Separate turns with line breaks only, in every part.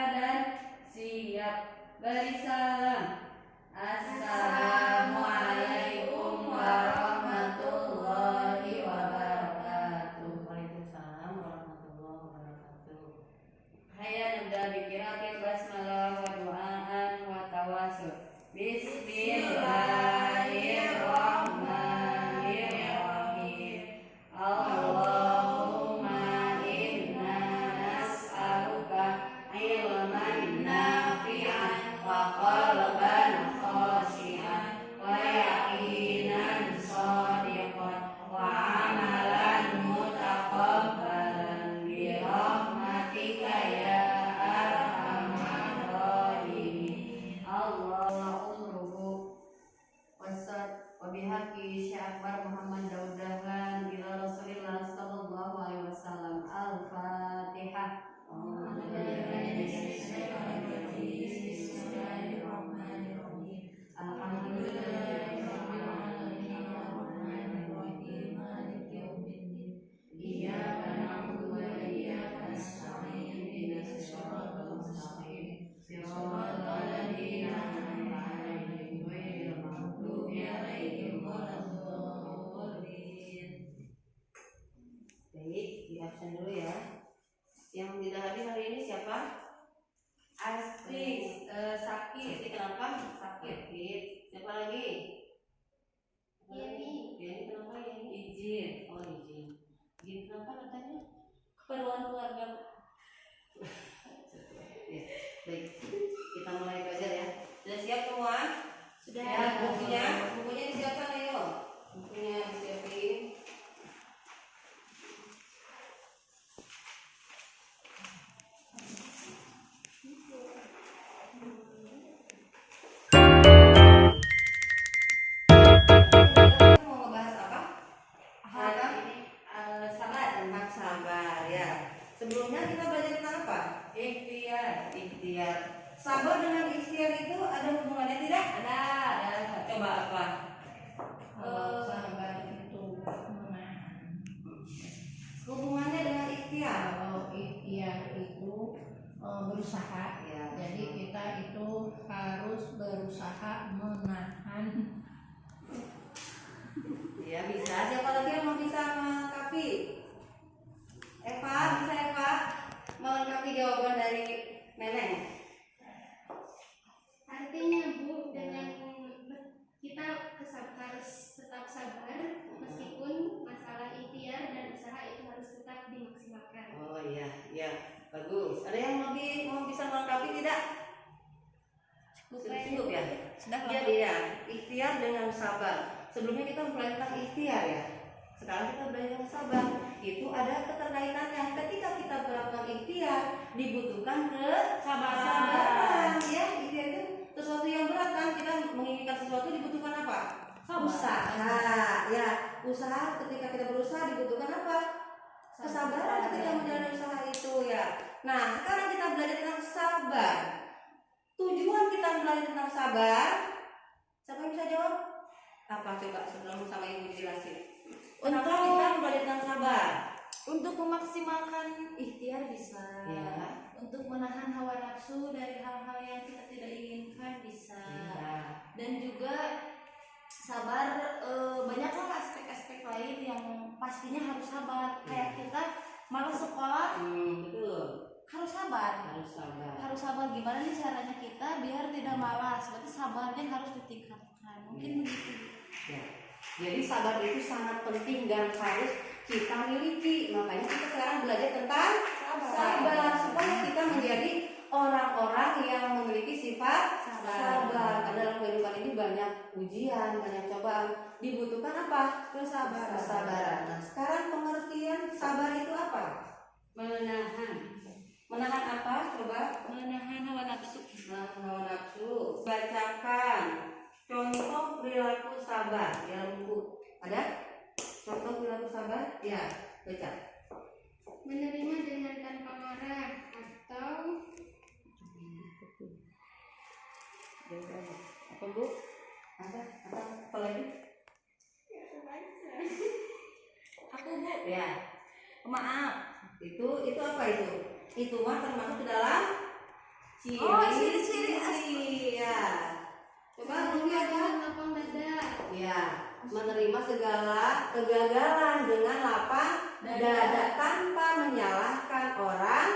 dan siap beri salam. Assalamualaikum warahmatullahi wabarakatuh. Waalaikumsalam warahmatullahi wabarakatuh. Hayya nabda bikiratil basmalah wa du'aan wa tawasul. Bismillahirrahmanirrahim. Allahumma inna nas'aluka ilman nafi'an wa qalban khashi'an wa yaqinan shadiqan wa amalan mutaqabbalan bi rahmatika ya arhamar rahimin. Allah umruhu wasad wa bihaqqi Syekh Akbar Muhammad Daud Dahlan ila Rasulillah sallallahu alaihi wasallam. Al-Fatihah. Baik, di absen dulu ya. Yang tidak hadir hari ini siapa? Astri, sakit. Kenapa? Sakit. Siapa lagi? Ini kenapa ya? Izin. Oh, izin. Izin kenapa katanya? Keperluan keluarga. Ya, baik. Kita mulai belajar ya. Sudah siap semua? Sudah. Ya, bukunya disiapkan ayo. Bukunya disiapin. Sebelumnya kita belajar tentang apa? Ikhtiar. Sabar dengan ikhtiar itu ada hubungannya tidak? Ada. Coba apa?
Sabar itu menahan.
Hubungannya dengan ikhtiar.
Kalau ikhtiar itu berusaha,
Ya.
jadi kita itu harus berusaha menahan.
Ya bisa. Siapa lagi yang mau bisa melengkapi? Eva, bisa Eva melengkapi jawaban dari Neneng?
Artinya Bu, dengan kita harus tetap sabar meskipun masalah ikhtiar dan usaha itu harus tetap dimaksimalkan.
Oh iya, bagus. Ada yang mau bisa melengkapi tidak? Cukup ya. Jadi ya, ikhtiar dengan sabar. Sebelumnya kita mempelajari tentang ikhtiar ya. Sekarang kita belajar tentang sabar. Itu ada keterkaitannya. Ketika kita melakukan ikhtiar, dibutuhkan kesabaran. Ya, ikhtiar itu sesuatu yang berat kan. Kita menginginkan sesuatu dibutuhkan apa? Usaha. Ya, usaha ketika kita berusaha dibutuhkan apa? Kesabaran ketika menjalani usaha itu ya. Nah, sekarang kita belajar tentang sabar. Tujuan kita belajar tentang sabar. Siapa yang bisa jawab? Apa coba sebelum sama ibu jelasin? Kenapa kita belajar tentang sabar?
Untuk memaksimalkan ikhtiar bisa,
Ya.
Untuk menahan hawa nafsu dari hal-hal yang kita tidak inginkan bisa,
Ya.
Dan juga sabar, banyaklah aspek-aspek lain yang pastinya harus sabar. Kayak kita malas sekolah,
Betul.
harus sabar. Harus sabar. Gimana nih caranya kita biar tidak malas? Berarti sabarnya harus ditingkatkan. Mungkin begitu.
Ya. Jadi sabar itu sangat penting dan harus kita miliki. Makanya kita sekarang belajar tentang sabar supaya kita menjadi orang-orang yang memiliki sifat sabar. Karena dalam kehidupan ini banyak ujian, banyak cobaan. Dibutuhkan apa? Kesabaran. Nah, sekarang pengertian sabar itu apa? Menahan apa? Coba.
Menahan hawa nafsu.
Hawa nafsu. Bacakan contoh perilaku sabar di dalam buku. Ada? Contoh perilaku sabar? Ya, baca.
Menerima dengan tanpa marah atau
Apa Bu? Apa lagi?
Aku Bu.
Ya. Maaf. Itu apa itu? Itu mah termasuk ke dalam Ciri-ciri ya. Coba Ruby apa?
Lapang dada.
Ya, menerima segala kegagalan dengan lapang dada tanpa menyalahkan orang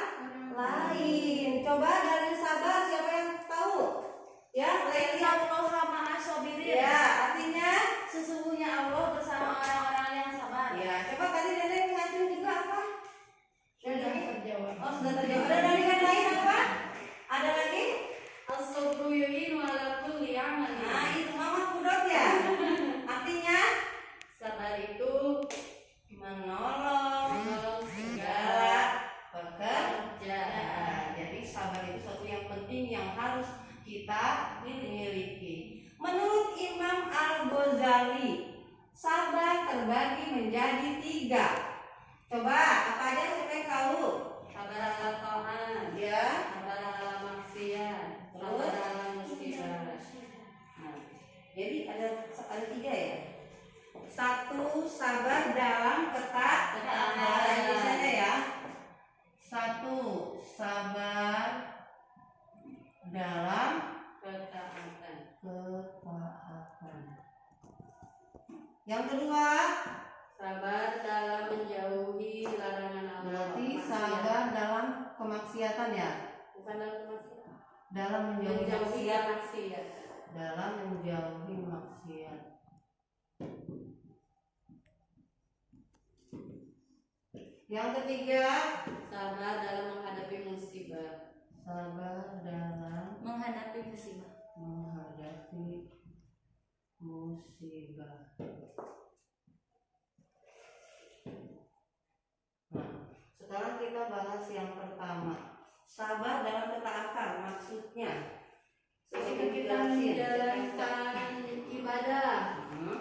lain. Coba dari sabar, siapa yang tahu? Ya, Leli.
Allah ma'a sabirin.
Ya, artinya
Sesungguhnya Allah bersama orang-orang yang sabar.
ya. Coba tadi Nenek ngacung juga apa?
Sudah terjawab.
Oh, sudah terjawab. Ada dari yang lain apa? Ada lagi?
As-sabru yu'inu ala kulli amalin.
Nah, itu Mama Kudot ya. Artinya
Sabar itu
menolong segala pekerjaan. Jadi sabar itu sesuatu yang penting yang harus kita miliki. Menurut Imam Al-Ghazali, sabar terbagi menjadi 3. Coba apa aja siapa yang tahu?
sabar ala ta'at,
Ya.
sabar ala maksiat, sabar ala musibah.
Nah, jadi ada 3 ya. 1, sabar dalam ketaatan. Di sana ya. 1, sabar dalam
Ketaatan.
ketaatan. Yang kedua,
Sabar dalam menjauhi larangan Allah.
berarti
maksiat.
sabar dalam kemaksiatan ya.
Bukan dalam kemaksiatan.
Dalam menjauhi
Menjauhi
maksiat.
maksiat.
Dalam menjauhi maksiat. Yang ketiga,
Sabar dalam menghadapi musibah.
sabar dalam
Menghadapi musibah.
menghadapi musibah. Nah, sekarang kita bahas yang pertama. Sabar dalam ketaatan, maksudnya
Ketika kita menjalankan ibadah,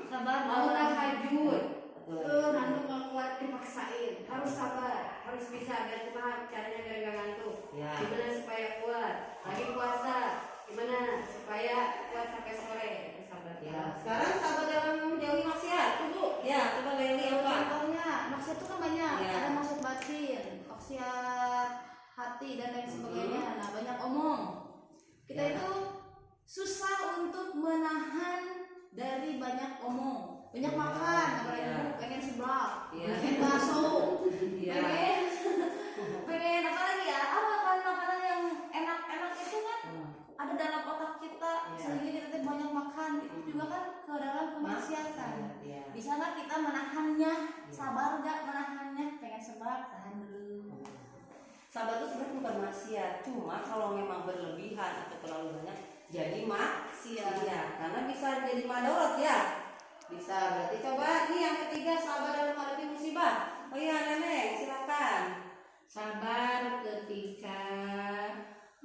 sabar
mau tahajud,
Betul.
ngantuk nggak kuat dipaksain, harus sabar, harus bisa biar kuat caranya biar gak ngantuk.
Ya.
Gimana supaya kuat? Lagi puasa, gimana supaya kuat sampai sore? Harus sabar.
Ya. Sekarang sabar dalam menjauhi maksiat. Tunggu. Ya, coba Leli apa?
Contohnya, maksiat itu kan banyak.
Ya.
Ada maksud batin, maksiat hati dan lain sebagainya. Nah, banyak omong. Kita
Ya.
itu susah untuk menahan dari banyak omong. Banyak
Ya.
makan, apalagi
Ya.
pengen seblak,
Ya.
pengen bakso,
Ya.
pengen apa lagi ya? Makanan yang enak-enak itu kan ada dalam otak kita,
Ya.
sehingga kita tuh banyak makan. Itu juga kan ke dalam kemaksiatan.
Ya.
Bisa nggak kita menahannya? Sabar nggak menahannya? Pengen seblak, tahan dulu.
Sabar itu sebenarnya bukan maksiat, cuma kalau memang berlebihan atau terlalu banyak jadi maksiat. Iya, karena bisa jadi madorot ya. Bisa, berarti coba ini yang ketiga, sabar dalam menghadapi musibah. Oh iya, Nenek, silakan.
Sabar ketika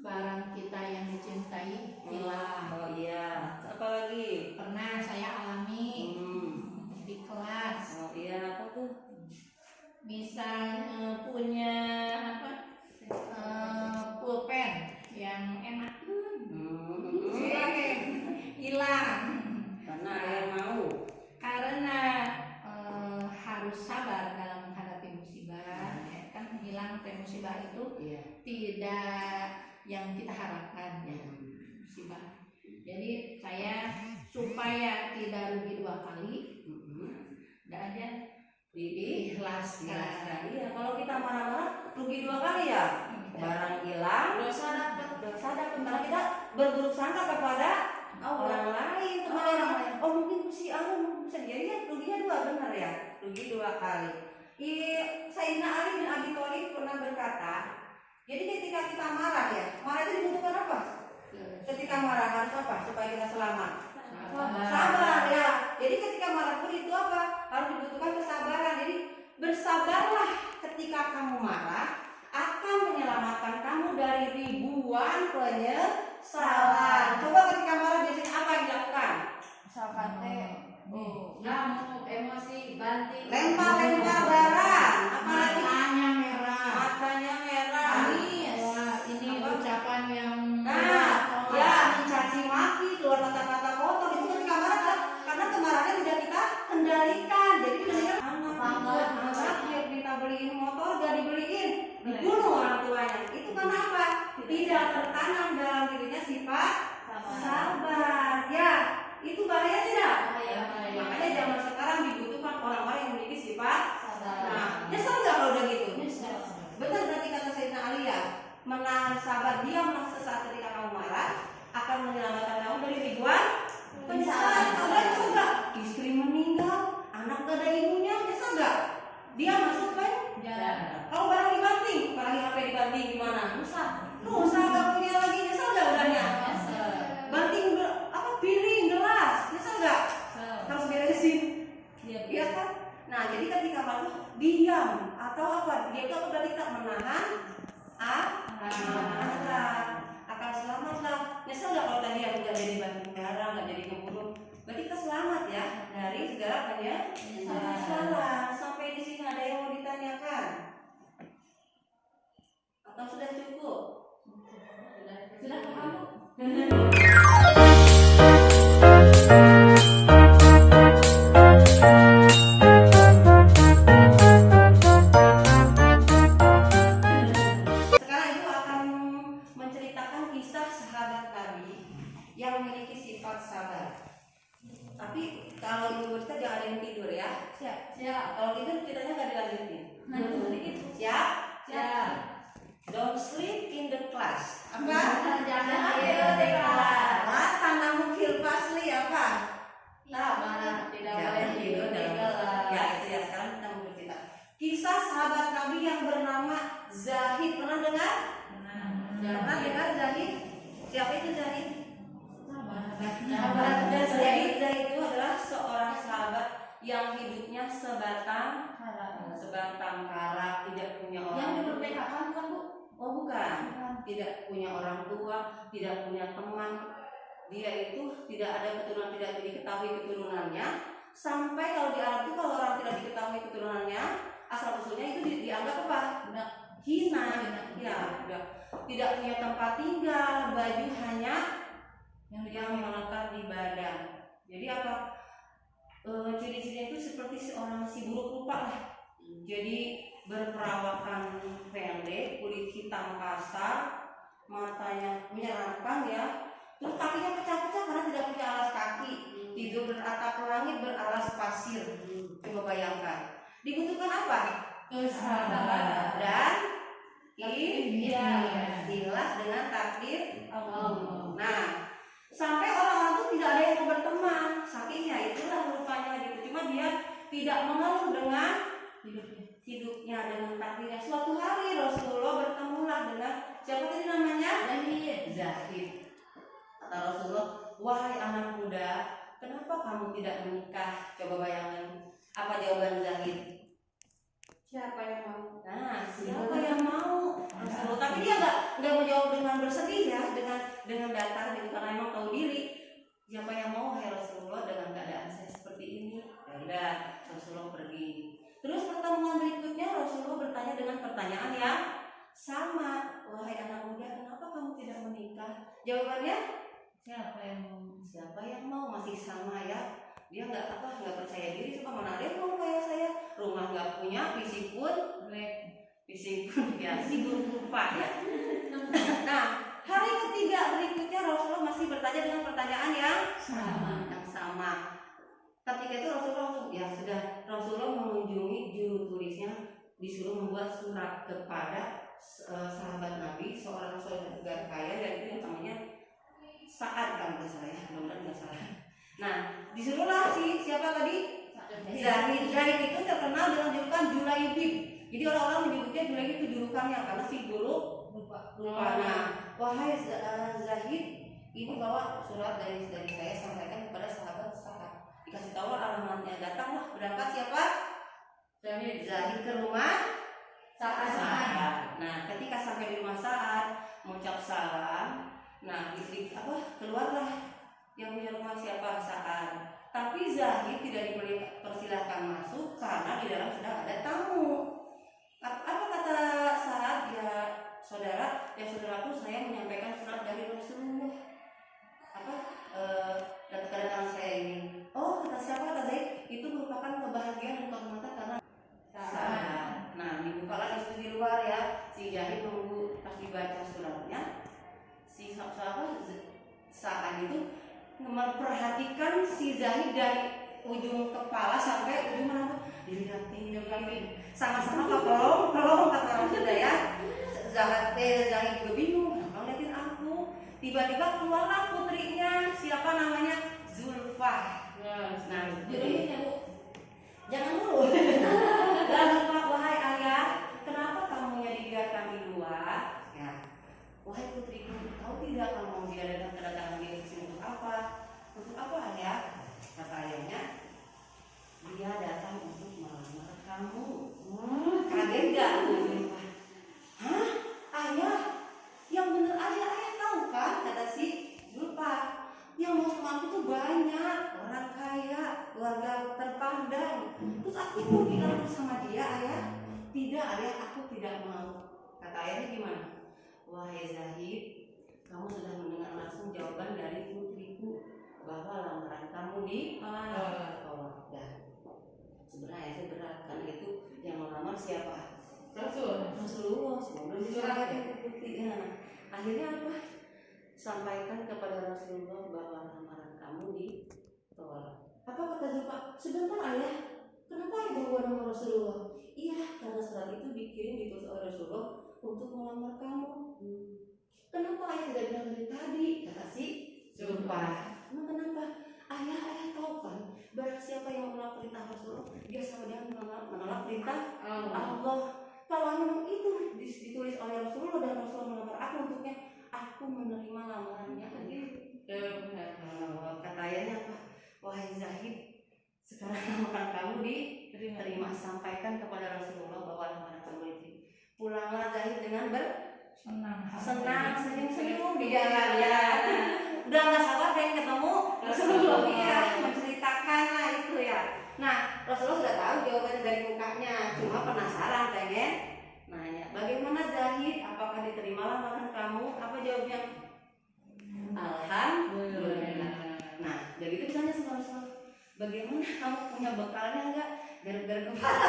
barang kita yang dicintai hilang.
Oh iya, apa lagi?
Pernah saya alami di kelas.
Oh iya, apa tuh?
Misalnya punya apa? Pulpen yang enak. Hilang.
Karena ada yang mau.
Karena harus sabar dalam menghadapi musibah. Ya, kan hilang teh musibah itu
Iya.
tidak yang kita harapkan ya musibah. Jadi saya supaya tidak rugi 2 kali, tidak aja diikhlaskan.
Iya, kalau kita marah-marah rugi 2 kali ya. Barang hilang,
Dosa dapat.
karena kita berburuk sangka kepada orang lain, teman orang lain. Oh mungkin si Alu mungkin bisa jadi ya ruginya 2, benar ya, rugi 2 kali. Sayyidina Ali bin Abi Thalib pernah berkata, jadi ketika kita marah ya, marah itu dibutuhkan apa? Ketika marah harus apa supaya kita selamat? Sabar ya. Jadi ketika marah pun itu apa? Harus dibutuhkan kesabaran. Jadi bersabarlah ketika kamu marah, akan menyelamatkan kamu dari ribuan penyesalan. Coba ketika marah biasanya apa yang dilakukan?
Misalkan
Ngamuk, emosi, banting,
Lempar barang, apalagi
matanya merah.
matanya merah.
Nangis. Wah, ini ucapan yang
Nah, ya mencaci maki, keluar kata-kata kotor itu ketika marah kan? Karena kemarahannya tidak kita kendalikan. Jadi mendingan anak minta beliin motor gak dibeliin, dibunuh orang tuanya. Itu karena apa? Tidak tertahan tertanam dalam dirinya sifat sabar. Ya, itu bahaya tidak? Makanya zaman sekarang dibutuhkan orang-orang yang memiliki sifat sabar. Nah, nyesel nggak kalau udah gitu? Benar berarti kata Sayyidina Ali ya, menahan sabar, diamlah sesaat ketika kamu marah akan menyelamatkan kamu dari ribuan penyesalan. Saudara nyesel nggak? Istri meninggal, anak gak ada ibunya, nyesel nggak? Dia masuk penjara. Kalau barang dibanting, apalagi HP dibanting gimana? Rusak, nggak punya lagi, nyesel nggak udahnya? Banting piring, gelas, nyesel nggak? Harus beresin, iya kan? Nah, jadi ketika marah diam atau apa? Dia itu apa berarti kita menahan amarah, akan selamatlah. Nyesel nggak kalau tadi aku nggak jadi banting penjara, nggak jadi ngebunuh? Berarti kita selamat ya dari segala penyesalan. Sampai di sini ada yang mau ditanyakan? Atau sudah cukup? Sudah kamu? Sekarang Ibu akan menceritakan kisah sahabat Nabi yang memiliki sifat sabar. Tapi kalau Ibu bercerita jangan ada yang tidur ya. Siap. Kalau tidur ceritanya nggak dilanjutin. Siap. Don't sleep in the class. Apa?
Jangan tidur di kelas.
Tanam fil pasli apa?
Tidak
Jangan
boleh
tidur dalam kelas. Ya itu ya. Sekarang kita mau bercerita kisah sahabat Nabi yang bernama Zahid. Pernah dengar? Pernah dengar Zahid? Siapa itu Zahid? Jadi Zahid itu adalah seorang sahabat yang hidupnya sebatang kara, tidak punya orang.
Yang dimerdekakan kan Bu?
Oh bukan. Tidak punya orang tua, tidak punya teman. Dia itu tidak ada keturunan, tidak diketahui keturunannya. Sampai kalau di Arab itu kalau orang tidak diketahui keturunannya, asal usulnya itu dianggap apa? Hina. Ya, udah. Tidak punya tempat tinggal, baju hanya yang melekat di badan. Jadi apa? Ciri-cirinya itu seperti seorang si buruk rupa lah. Jadi berperawakan pendek, kulit hitam kasar, matanya menyeramkan ya. Terus kakinya pecah-pecah karena tidak punya alas kaki. Tidur beratap langit beralas pasir. Coba bayangkan. Dibutuhkan apa? Kesabaran dan ikhlas dengan takdir Allah. Nah, sampai orang-orang itu tidak ada yang mau berteman. Sakitnya itulah rupanya gitu. Cuma dia tidak mengeluh dengan hidupnya dengan takdirnya. Suatu hari Rasulullah bertemulah dengan siapa tadi namanya? Zahid. Kata Rasulullah, wahai anak muda, kenapa kamu tidak menikah? Coba bayangkan. Apa jawaban Zahid? Siapa yang mau? Nah, siapa yang mau? Rasulullah. Tapi dia nggak menjawab dengan bersedih ya, dengan datar gitu karena emang tahu diri. Siapa yang mau? Hai Rasulullah, dengan keadaan saya seperti ini. Ya udah, Rasulullah pergi. Terus pertemuan berikutnya Rasulullah bertanya dengan pertanyaan yang sama. Wahai anak muda, kenapa kamu tidak menikah? Jawabannya siapa yang mau? Masih sama ya. Dia nggak percaya diri. Coba mana ada yang mau kayak saya? Rumah nggak punya, fisik pun ya si buruk rupa ya. Nah, hari ketiga berikutnya Rasulullah masih bertanya dengan pertanyaan yang sama. Ketika itu Rasulullah mengunjungi juru tulisnya, disuruh membuat surat kepada sahabat Nabi, seorang saudagar kaya dan itu yang namanya Sa'ad kan nggak salah ya, mudah-mudahan nggak salah. Nah, disuruhlah siapa tadi? Zahid itu terkenal dengan julukan Julaibib. Jadi orang-orang menyebutnya Julaibib itu julukannya karena si buruk rupa. Nah, wahai Zahid, ini bawa surat dari saya sampaikan kepada sahabat Sa'ad. Dikasih tahu alamatnya, datanglah berangkat siapa? Zahid ke rumah Sa'ad. Nah, ketika sampai di rumah Sa'ad, mengucap salam. Nah, keluarlah yang punya rumah siapa? Sa'ad. Tapi Zahid tidak dipersilahkan masuk karena di dalam sedang ada tamu. Apa kata Sa'ad? Ya saudaraku, saya menyampaikan surat dari Rasulullah. Kedatangan saya ini. Oh, kata siapa? Kata Zahid, itu merupakan kebahagiaan dan kehormatan karena Sa'ad. Nah, dibukalah di luar ya. Si Zahid menunggu pas dibaca suratnya. memperhatikan si Zahid dari ujung kepala sampai ujung rambut, dilihatin sama-sama pelong kata orang Sunda ya. Zahid juga bingung, kenapa ngeliatin aku? Tiba-tiba keluarlah putrinya, siapa namanya? Zulfa. Nah, jadi jangan dulu. Zulfa, wahai ayah, kenapa kamu dibiarkan di luar? Ya, wahai putriku, tahu tidak kalau dia kedatangan dia ke sini untuk apa? Untuk apa ayah? Kata ayahnya, dia datang untuk melamar kamu. Kaget gak? Hah? Ayah? Yang bener ayah tahu kan? Kata si Zulfa, yang mau sama aku tuh banyak, orang kaya, keluarga terpandang. Terus aku mau bilang sama dia, ayah? Tidak ayah, aku tidak mau. Kata ayahnya gimana? Wahai Zahid, kamu sudah mendengar langsung jawaban dari putriku bahwa lamaran kamu ditolak. Dan sebenarnya itu berat karena itu yang melamar siapa? Rasulullah. Sebelum diserahkan ke putri. Akhirnya apa? Sampaikan kepada Rasulullah bahwa lamaran kamu ditolak. Apa kata Zulfa? Sebentar ayah, kenapa ibu bawa nama Rasulullah? Iya, karena surat itu dikirim ditulis oleh Rasulullah untuk melamar kamu. Kenapa ayah tidak bilang dari tadi? Kata si Zulfa. Emang kenapa? Ayah tahu kan, barang siapa yang menolak perintah Rasulullah, dia sama dia menolak perintah Allah. Kalau memang itu ditulis oleh Rasulullah dan Rasulullah melamar aku untuknya, aku menerima lamarannya. Kata ayahnya apa? Wahai Zahid, sekarang lamaran kamu diterima. Sampaikan kepada Rasulullah bahwa lamaran kamu diterima. Pulanglah Zahid dengan senang, senyum-senyum di jalan ya. Udah nggak sabar pengen ketemu Rasulullah ya, menceritakan lah itu ya. Nah, Rasulullah sudah tahu jawabannya dari mukanya, cuma penasaran pengen nanya, bagaimana Zahid? Apakah diterima lamaran kamu? Apa jawabnya? Alhamdulillah. Nah, jadi itu misalnya sama Rasulullah, bagaimana kamu punya bekalnya enggak? Garuk-garuk kepala.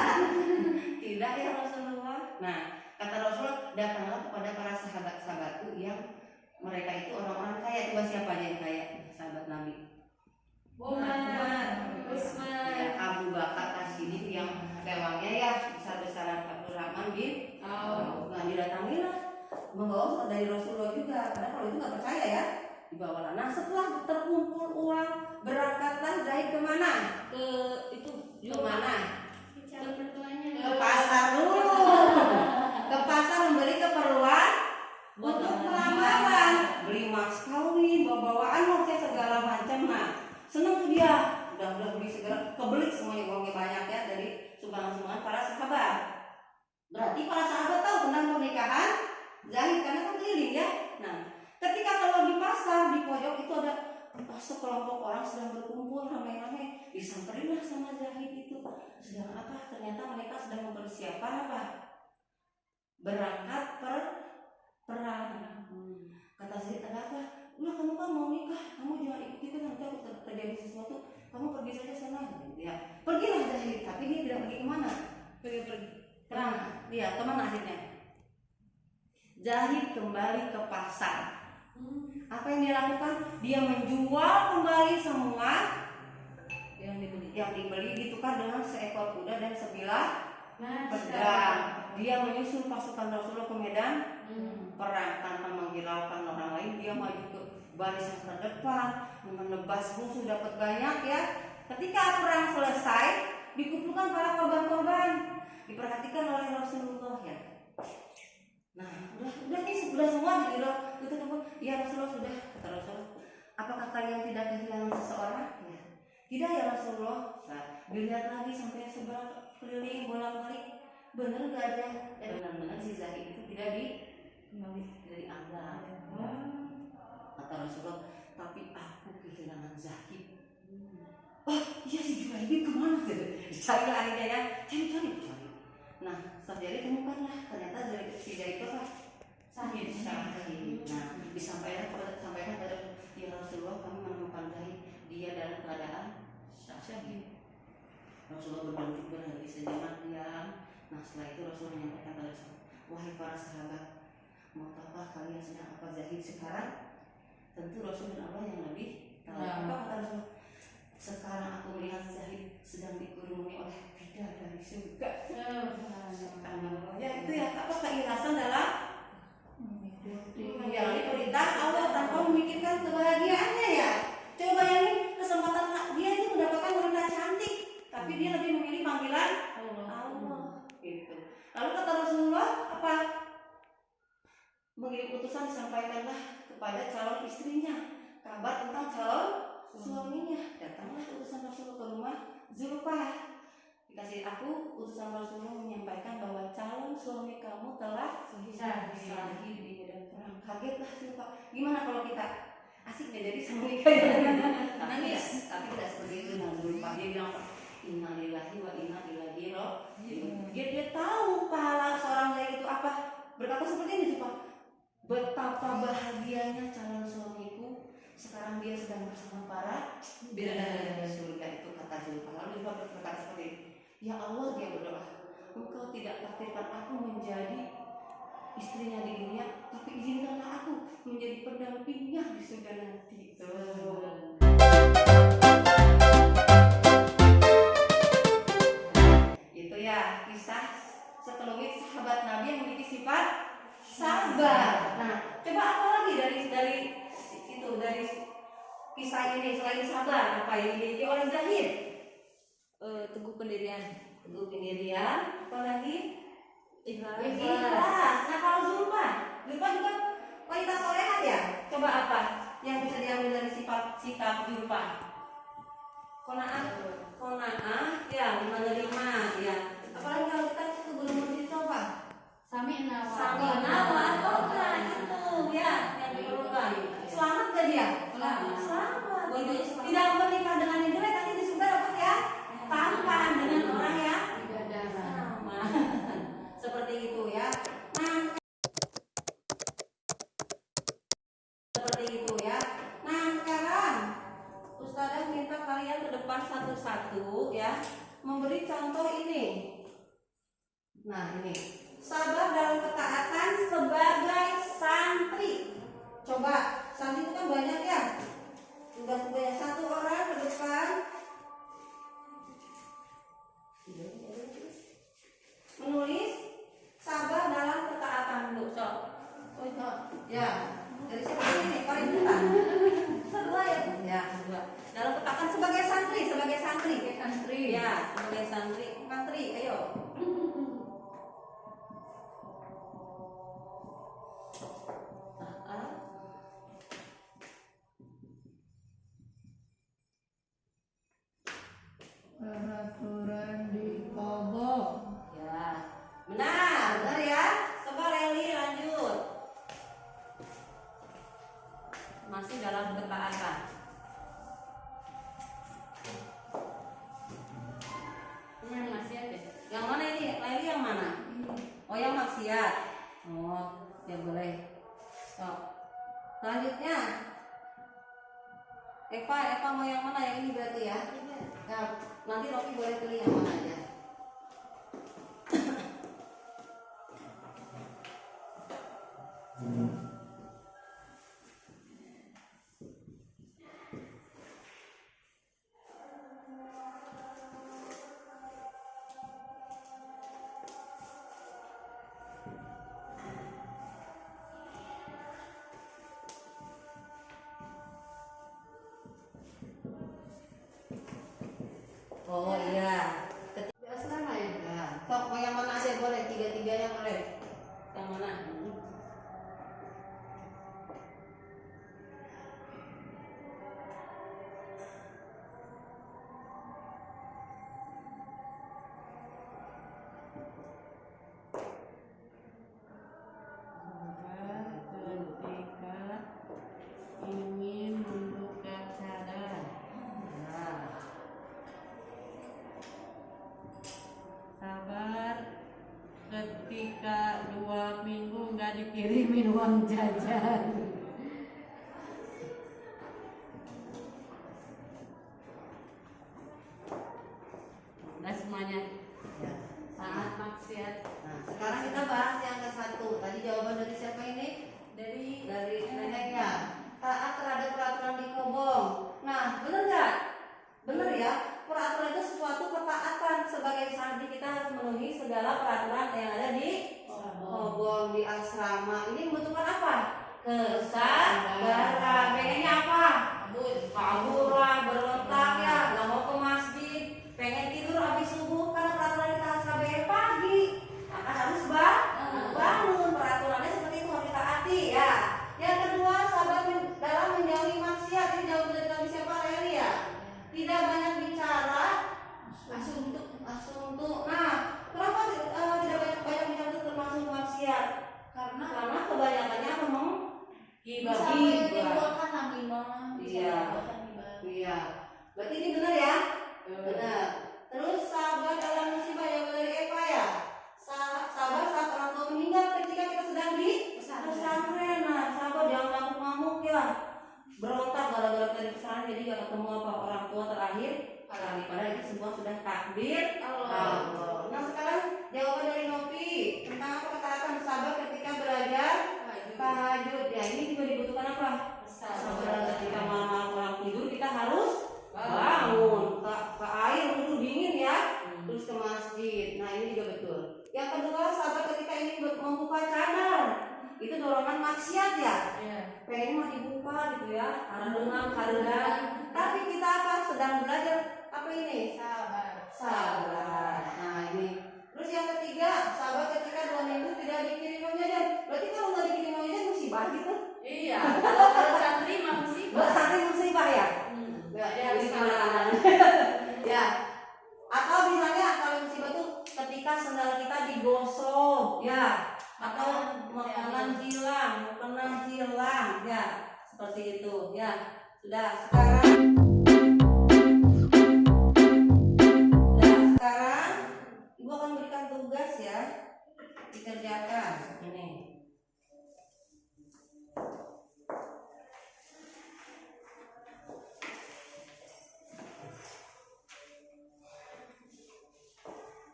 Tidak ya Rasulullah. Nah, kata Rasulullah, datanglah kepada para sahabat-sahabatku yang mereka itu orang-orang kaya. Coba siapa aja yang kaya? Sahabat Nabi.
Umar, Utsman,
Ya, Abu Bakar As-Siddiq yang pewangnya ya besar-besaran Abdurrahman bin Auf. Nah, didatangilah membawa surat dari Rasulullah juga. Karena kalau itu nggak percaya ya, dibawalah. Nah, setelah terkumpul uang, berangkatlah Zaid kemana? Kemana?
Ke calon mertuanya.
Ke pasar dulu. Ke pasar membeli keperluan untuk pelamaran, beli mas kawin, bawa-bawaan maksudnya segala macam. Nah, seneng tuh dia, udah beli segala, kebeli semuanya, uangnya banyak ya dari sumbangan-sumbangan para sahabat. Berarti para sahabat tahu tentang pernikahan Zahid karena kan keliling ya. Nah, ketika kalau di pasar di pojok itu ada sekelompok orang sedang berkumpul ramai-ramai, disamperinlah sama Zahid itu. Sedang apa? Ternyata mereka sedang mempersiapkan apa? Berangkat perang. Kata Zahid, ada apa? Udah kamu kan mau nikah, kamu jangan ikut kita, nanti aku terjadi sesuatu, kamu pergi saja sana. Ya, pergilah Zahid, tapi dia tidak pergi kemana? Pergi perang. Dia kemana akhirnya? Zahid kembali ke pasar. Apa yang dia lakukan? Dia menjual kembali semua yang dibeli ditukar dengan seekor kuda dan sebilah pedang. Dia menyusul pasukan Rasulullah ke medan perang tanpa menghiraukan orang lain. Dia maju ke barisan terdepan, menebas musuh, dapat banyak ya. Ketika perang selesai, dikumpulkan para korban-korban, diperhatikan oleh Rasulullah ya. Nah, udah semua gitu loh. Itu ya Rasulullah sudah, kata Rasulullah. Apakah kalian tidak kehilangan seseorang? Ya. Tidak ya Rasulullah. Nah, dilihat lagi sampai seberang keliling bolak-balik, benar gak ada? Benar-benar si Zahid itu tidak dianggap. Kata Rasulullah, tapi aku kehilangan Zahid. Oh iya si Junaidi kemana? Dicari akhirnya ya, cari. Nah, setelah jadi temukanlah ternyata si Zahid itu apa? Zahid. Nah, disampaikan kepada ya Rasulullah, kami menemukan Zahid, dia dalam keadaan syahid. Rasulullah berhenti sejenak diam. Nah, setelah itu Rasulullah menyampaikan kepada sahabat, wahai para sahabat, mau tahu kalian sedang apa Zahid sekarang? Tentu Rasul dan Allah yang lebih Apa kata Rasul? Sekarang aku melihat Zahid sedang dikurungi oleh bidadari surga. Ya itu ya, apa keikhlasan dalam menjalani perintah Allah tanpa memikirkan kebahagiaannya ya. Coba bayangin kesempatan dia itu mendapatkan wanita cantik, tapi dia lebih memilih panggilan Allah. Gitu. Lalu kata Rasulullah apa? Mengirim utusan disampaikanlah kepada calon istrinya kabar tentang calon suaminya. Datanglah utusan Rasulullah ke rumah Zulfah. Dikasih aku utusan Rasulullah menyampaikan bahwa calon suami kamu telah syahid di medan perang. Kagetlah Zulfah. Gimana kalau kita asik nggak jadi sama nikah? Nangis. Tapi tidak seperti itu. Nah Zulfah dia bilang apa? Innalillahi wa inna ilaihi raji'un. Dia tahu pahala seorang kayak itu apa? Berkata seperti ini Zulfah. Betapa bahagianya calon suamiku. Sekarang dia sedang bersama para bidadari di surga, itu kata Zulfah. Lalu Zulfah berkata seperti ini, ya Allah, dia berdoa, Engkau tidak takdirkan aku menjadi istrinya di dunia, tapi izinkanlah aku menjadi pendampingnya di surga nanti. Itu ya kisah sekelumit sahabat Nabi yang memiliki sifat sabar. Nah, coba apa lagi dari kisah ini selain sabar, apa yang dimiliki oleh Zahid?
Teguh pendirian,
apalagi
ikhlas.
Nah kalau Zulfah juga wanita solehat ya. Coba apa yang bisa diambil dari sikap Zulfah? Qanaah, ya menerima, ya. Apalagi kalau kita ke Gunung itu apa?
Sami'na
wa ata'na, itu ya yang diperlukan. Selamat gak dia? Selamat. Tidak menikah dengan yang jelek, nanti di surga dapat ya tampan dengan orang yang sama. Seperti itu ya. Nah sekarang Ustazah minta kalian ke depan satu-satu ya, memberi contoh ini. Nah ini, sabar dalam ketaatan sebagai santri. Coba, santri itu kan banyak ya. Tugas-tugasnya satu orang ke depan menulis sabar dalam ketaatan dulu. Ya, dari siapa ini? Paling depan. Kedua ya, ya kedua. Dalam ketaatan sebagai santri. Ya, sebagai santri, ayo.
Peraturan di kodok.
Ya, benar ya. Coba Leli lanjut. Masih dalam ketaatan.
Yang maksiat ya?
Yang mana ini? Leli yang mana? Oh, yang maksiat. Oh, ya boleh. Stop. Selanjutnya, Eva mau yang mana? Yang ini berarti ya? Ya, nanti Rocky boleh pilih yang mana aja. Oh iya.
Asrama ya?
Ya, sok mau yang mana aja boleh, tiga-tiganya boleh. Yang mana?
Ketika ingin membuka cadar.
Nah,
Sabar ketika 2 minggu nggak dikirimin uang jajan. Udah semuanya.
ya.
Saat maksiat.
Nah, sekarang kita bahas yang ke satu. Tadi jawaban dari siapa ini? Dari neneknya. Taat terhadap peraturan di Kobong. adalah peraturan yang ada di Hobong, di asrama. Ini membutuhkan apa? Kesabaran. Pengennya apa? Kabur lah, berontak ya, nggak mau ke masjid, pengen tidur habis subuh karena peraturan kita harus KBR pagi, maka harus bangun. Peraturannya seperti itu harus ditaati ya. Yang kedua, sabar dalam menjauhi maksiat. Ini jauh dari kami siapa Leli ya? Tidak banyak bicara, asuntuk. Nah, kenapa tidak banyak bicara itu termasuk maksiat? Karena kebanyakannya ngomong
bisa
gibah.
menimbulkan namimah,
Iya. Iya. Berarti ini benar ya? Benar. Terus sabar dalam musibah, yang dari Eva ya. Sabar saat orang tua meninggal ketika kita sedang di pesantren. Nah, sabar jangan ngamuk-ngamuk ya. Berontak gara-gara dari pesantren jadi gak ketemu apa orang tua terakhir kali. Padahal itu semua sudah takdir Allah. Nah, sekarang jawaban dari Novi tentang apa ketaatan sabar ketika belajar tahajud. Ya, ini juga dibutuhkan apa? Sabar ketika malam orang tidur kita harus bangun ke air dulu dingin ya, terus ke masjid. Nah, ini juga betul. Yang kedua, sabar ketika ini membuka cadar. Itu dorongan maksiat ya. Pengen mah dibuka gitu ya, harenang. Tapi kita apa? Sedang belajar apa ini? Sabar. Nah, ini. Terus yang ketiga, sabar ketika 2 minggu tidak dikirim jajan. Berarti kalau nggak dikirim jajan musibah gitu.
Iya, kalau santri mah musibah.
Santri musibah ya. Jadi penanganan. Ya. Atau misalnya kalau musibah tuh ketika sendal kita digosok ya, atau makanan hilang ya, seperti itu ya. Sudah sekarang Ibu akan berikan tugas ya, dikerjakan ini.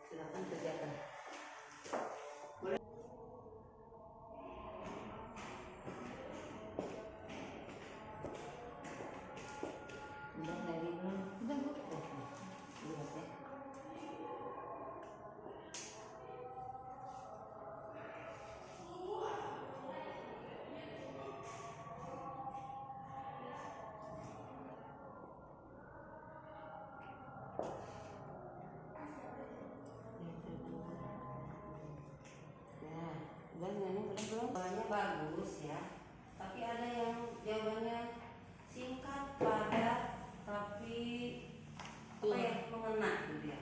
Silakan kerjakan. Boleh. Udah dari dulu. Udah Bu. Lihat ya. Jawabannya bagus ya, tapi ada yang jawabannya singkat, padat, tapi apa ya, mengena gitu ya.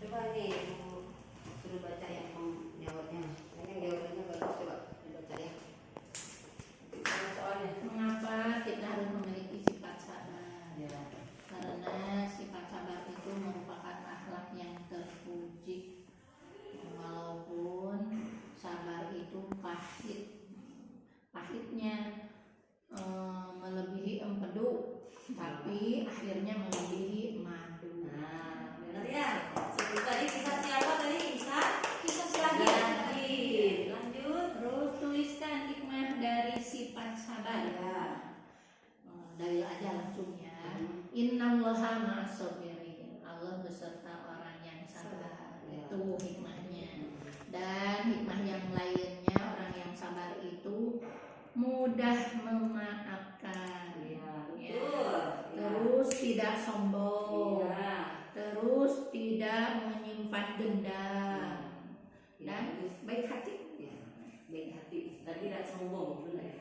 Coba nih Ibu suruh baca yang jawabnya. Ini jawabannya bagus, coba dibaca ya. Soalnya
Mengapa kita harus memiliki sifat sabar?
ya.
Karena sifat sabar itu merupakan akhlak yang terpuji. Walaupun sabar itu pahitnya melebihi empedu, tapi akhirnya melebihi madu.
Nah, benar ya. Seperti tadi kisah siapa tadi? Kisah
Syahid.
Lanjut.
Terus tuliskan hikmah dari sifat sabar.
Ya.
Dalil aja langsung ya. Innallaha ma'as-sabirin. Allah beserta orang yang sabar.
Ya.
Itu hikmahnya. Dan hikmah yang lainnya, orang yang sabar itu mudah memaafkan.
Ya,
Ya.
betul.
Terus tidak sombong.
Iya.
Terus tidak menyimpan dendam. Dan baik hati.
Ya, baik hati dan tidak sombong, benar ya.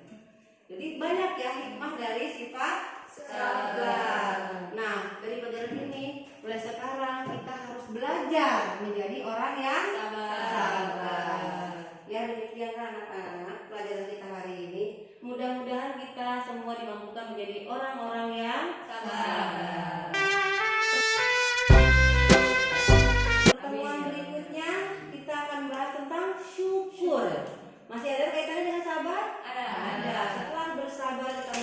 Jadi banyak ya hikmah dari sifat sabar. Nah, dari pelajaran ini mulai sekarang kita harus belajar menjadi orang yang sabar. Ya, demikian anak-anak pelajaran kita hari ini. Mudah-mudahan kita semua dimampukan menjadi orang-orang yang sabar. Pertemuan berikutnya kita akan bahas tentang syukur. Masih ada kaitannya dengan sabar? Ada. Setelah bersabar kita